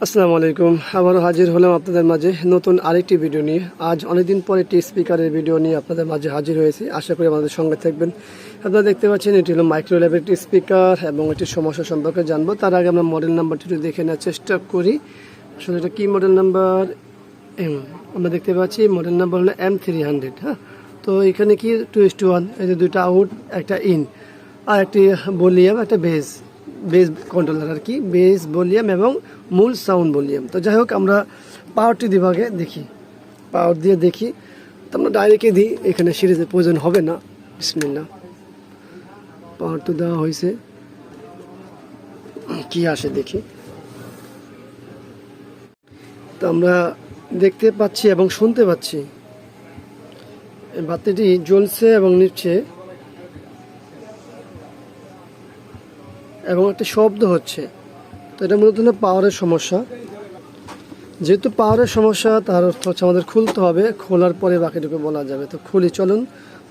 আসসালামু আলাইকুম। আবারও হাজির হলাম আপনাদের মাঝে নতুন আরেকটি ভিডিও নিয়ে। আজ অনেকদিন পরে একটি স্পিকারের ভিডিও নিয়ে আপনাদের মাঝে হাজির হয়েছি। আশা করি আমাদের সঙ্গে থাকবেন। আপনারা দেখতে পাচ্ছেন এটি হলো মাইক্রোল্যাবের একটি স্পিকার এবং এটির সমস্যা সম্পর্কে জানবো। তার আগে আমরা মডেল নাম্বারটি একটু দেখে নেওয়ার চেষ্টা করি। আসলে এটা কী মডেল নাম্বার? আমরা দেখতে পাচ্ছি মডেল নাম্বার হলো M300। হ্যাঁ, তো এখানে কি 2:1, এই যে দুইটা আউট একটা ইন আর একটি ভলিউম একটা বেস কন্ট্রোলার আর কি, বেস ভলিউম এবং মূল সাউন্ড ভলিউম। তো যাই হোক, আমরা পাওয়ারটি বিভাগে দেখি, পাওয়ার দিয়ে দেখি। তো আমরা ডাইরেক্টে দিই, এখানে সিরিজের প্রয়োজন হবে না। বিসমিল্লাহ, পাওয়ার তো দেওয়া হয়েছে, কি আসে দেখি। তো আমরা দেখতে পাচ্ছি এবং শুনতে পাচ্ছি বাতিটি জ্বলছে এবং নিচ্ছে এবং একটা শব্দ হচ্ছে। তো এটা মূলত পাওয়ারের সমস্যা। যেহেতু পাওয়ারের সমস্যা, তার অর্থ হচ্ছে আমাদের খুলতে হবে, খোলার পরে বাকিটুকু বলা যাবে। তো খুলি, চলুন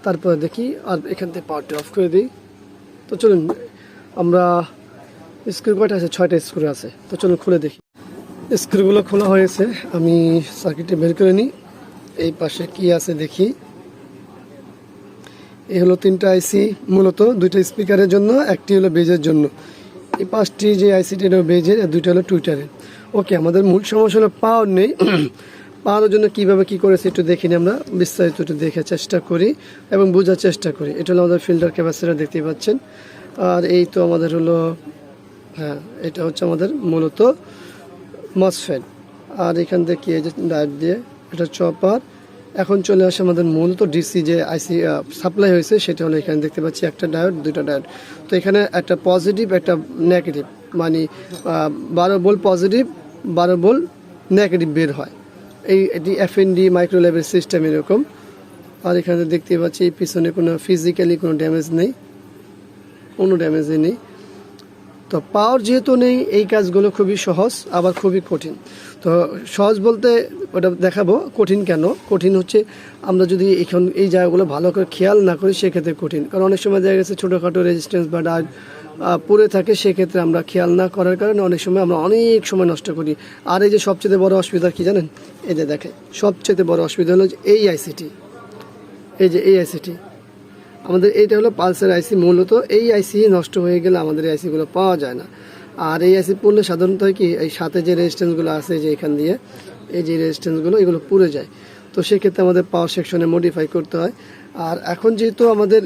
তারপরে দেখি। আর এখান থেকে পাওয়ারটি অফ করে দিই। তো চলুন, আমরা স্ক্রু কয়টা আছে? 6টা স্ক্রু আছে। তো চলুন খুলে দেখি। স্ক্রুগুলো খোলা হয়েছে, আমি সার্কিটটি বের করে নিই। এই পাশে কি আছে দেখি। এই হলো 3টা আইসি, মূলত 2টা স্পিকারের জন্য, একটি হলো বেজের জন্য। এই 5টি যে আইসিটি হলো বেজের, আর 2টা হলো টুইটারের। ওকে, আমাদের মূল সমস্যা হলো পাওয়ার নেই। পাওয়ারের জন্য কীভাবে কী করেছে একটু দেখি নিই, আমরা বিস্তারিত একটু দেখে চেষ্টা করি এবং বোঝার চেষ্টা করি। এটা হলো আমাদের ফিল্টার ক্যাপাসিটর, দেখতেই পাচ্ছেন। আর এই তো আমাদের হলো, হ্যাঁ, এটা হচ্ছে আমাদের মূলত মসফেট। আর এখান থেকে এই যে ডায়োড দিয়ে এটা চপার। এখন চলে আসে আমাদের মূলত ডিসি যে আইসি সাপ্লাই হয়েছে, সেটা হলো এখানে দেখতে পাচ্ছি একটা ডায়োড, 2টা ডায়োড। তো এখানে একটা পজিটিভ একটা নেগেটিভ, মানে 12 ভোল্ট পজিটিভ, 12 ভোল্ট নেগেটিভ বের হয়। এটি এফএনডি মাইক্রোল্যাবের সিস্টেম এরকম। আর এখানে দেখতে পাচ্ছি পিছনে কোনো ফিজিক্যালি কোনো ড্যামেজ নেই, কোনো ড্যামেজই নেই। তো পাওয়ার যেহেতু নেই, এই কাজগুলো খুবই সহজ আবার খুবই কঠিন। তো সহজ বলতে ওটা দেখাবো, কঠিন কেন? কঠিন হচ্ছে আমরা যদি এই জায়গাগুলো ভালো করে খেয়াল না করি, সেক্ষেত্রে কঠিন। কারণ অনেক সময় দেখা গেছে ছোটোখাটো রেজিস্ট্যান্স বা ডায়োড পড়ে থাকে, সেক্ষেত্রে আমরা খেয়াল না করার কারণে অনেক সময় আমরা অনেক সময় নষ্ট করি। আর এই যে সবচেয়ে বড় অসুবিধা কি জানেন? এই যে দেখে, সবচেয়ে বড় অসুবিধা হলো যে এই আইসিটি, এই যে এই আইসিটি আমাদের, এইটা হলো পালসের আইসি। মূলত এই আইসি নষ্ট হয়ে গেলে আমাদের এই আইসিগুলো পাওয়া যায় না। আর এই আইসি পড়লে সাধারণত হয় কি, এই সাথে যে রেজিস্ট্যান্সগুলো আছে যে এখান দিয়ে, এই যে রেজিস্ট্যান্সগুলো, এগুলো পুড়ে যায়। তো সেক্ষেত্রে আমাদের পাওয়ার সেকশনে মডিফাই করতে হয়। আর এখন যেহেতু আমাদের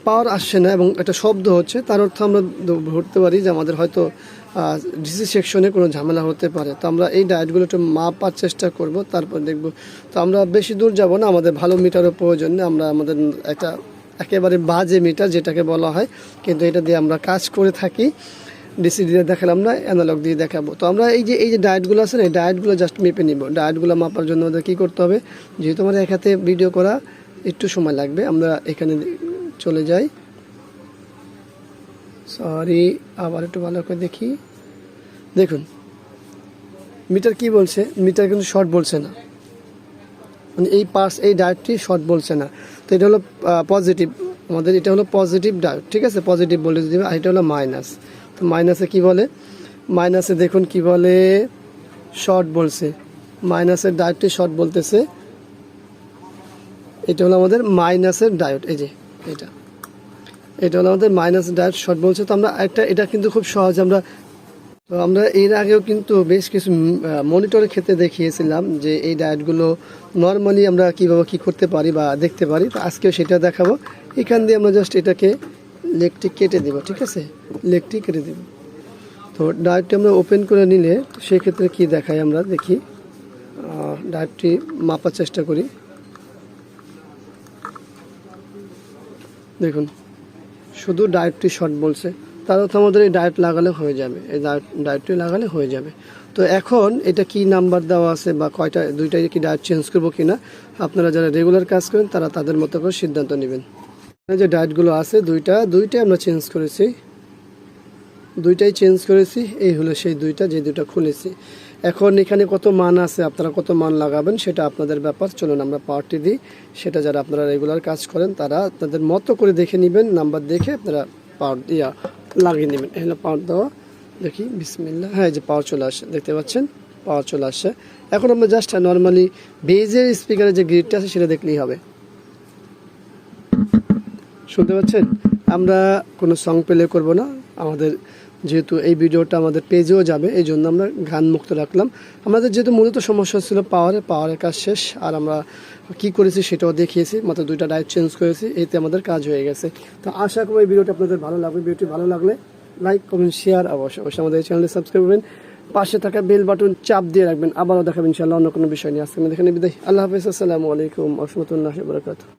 পাওয়ার আসছে না এবং একটা শব্দ হচ্ছে, তার অর্থ আমরা ধরতে পারি যে আমাদের হয়তো ডিসি সেকশনে কোনো ঝামেলা হতে পারে। তো আমরা এই ডায়োডগুলো একটু মাপার চেষ্টা করব, তারপর দেখব। তো আমরা বেশি দূর যাব না, আমাদের ভালো মিটারের প্রয়োজন নেই। আমরা আমাদের একটা একেবারে বাজে মিটার যেটাকে বলা হয়, কিন্তু এটা দিয়ে আমরা কাজ করে থাকি। ডিসি দিয়ে দেখালাম না, অ্যানালগ দিয়ে দেখাবো। তো আমরা এই যে ডায়োডগুলো আছে না, এই ডায়োডগুলো জাস্ট মেপে নিব। ডায়োডগুলো মাপার জন্য আমাদের কী করতে হবে? যেহেতু আমার এক হাতে ভিডিও করা একটু সময় লাগবে, আমরা এখানে চলে যাই। সরি, আবার একটু ভালো করে দেখি। দেখুন মিটার কি বলছে, মিটার কিন্তু শর্ট বলছে না, মানে এই ডায়োডটি শর্ট বলছে না। তো এটা হলো পজিটিভ, আমাদের এটা হলো পজিটিভ ডায়োড, ঠিক আছে, পজিটিভ ভোল্টেজ দিবে। আর এটা হলো মাইনাস। তো মাইনাসে কি বলে? মাইনাসে দেখুন কি বলে, শর্ট বলছে। মাইনাসের ডায়োডটি শর্ট বলতেছে। এটা হলো আমাদের মাইনাসের ডায়োড, এই যে এটা হলো আমাদের মাইনাস ডায়োড, শর্ট বলছে। তো আমরা এটা কিন্তু খুব সহজ। আমরা এর আগেও কিন্তু বেশ কিছু মনিটরের ক্ষেত্রে দেখিয়েছিলাম যে এই ডায়োডগুলো নর্মালি আমরা কীভাবে কী করতে পারি বা দেখতে পারি। তো আজকেও সেটা দেখাবো। এখান দিয়ে আমরা জাস্ট এটাকে লেগটি কেটে দেবো, ঠিক আছে, লেগটি কেটে দেব। তো ডায়োডটি আমরা ওপেন করে নিলে সেক্ষেত্রে কি দেখায় আমরা দেখি। ডায়োডটি মাপার চেষ্টা করি। দেখুন শুধু ডায়োডটি শর্ট বলছে, তার অর্থ আমাদের এই ডায়োড লাগালে হয়ে যাবে, এই ডায়োডটি লাগালে হয়ে যাবে। তো এখন এটা কি নাম্বার দেওয়া আছে বা কয়টা, 2টাই কি ডায়োড চেঞ্জ করবো কিনা, আপনারা যারা রেগুলার কাজ করেন তারা তাদের মতো করে সিদ্ধান্ত নেবেন। যে ডায়োডগুলো আছে দুইটাই আমরা চেঞ্জ করেছি, দুইটাই চেঞ্জ করেছি। এই হলো সেই দুইটা, যে দুইটা খুলেছি। এখন এখানে কত মান আছে, আপনারা কত মান লাগাবেন সেটা আপনাদের ব্যাপার। চলুন আমরা পাওয়ারটি দিই, সেটা যারা আপনারা রেগুলার কাজ করেন তারা তাদের মতো করে দেখে নেবেন, নাম্বার দেখে আপনারা পাওয়ার লাগিয়ে নেবেন। এই হলো পাওয়ার দেওয়া। দেখি বিসমিল্লাহ, হ্যাঁ এই যে পাওয়ার চলে আসে, দেখতে পাচ্ছেন পাওয়ার চলে আসছে। এখন আমরা জাস্ট নর্মালি বেজের স্পিকারের যে গ্রিডটা আছে সেটা দেখলেই হবে। শুনতে পাচ্ছেন? আমরা কোনো সং প্লে করব না, আমাদের যেহেতু এই ভিডিওটা আমাদের পেজেও যাবে এই জন্য আমরা গান মুক্ত রাখলাম। আমাদের যেহেতু মূলত সমস্যা ছিল পাওয়ারের কাজ শেষ, আর আমরা কি করেছি সেটাও দেখিয়েছি, মাত্র 2টা ডাইভ চেঞ্জ করেছি, এতে আমাদের কাজ হয়ে গেছে। তো আশা করি এই ভিডিওটা আপনাদের ভালো লাগবে। ভিডিওটি ভালো লাগলে লাইক কমেন্ট শেয়ার অবশ্যই আমাদের চ্যানেলে সাবস্ক্রাইব করবেন, পাশে থাকা বেল বাটন চাপ দিয়ে রাখবেন। আবারও দেখাবেন ইনশাআল্লাহ অন্য কোনো বিষয় নিয়ে। আজকে আমি এখানে বিদায়। আল্লাহ হাফেজ, আসসালামু আলাইকুম ওয়া রাহমাতুল্লাহি ওয়া বারাকাতুহু।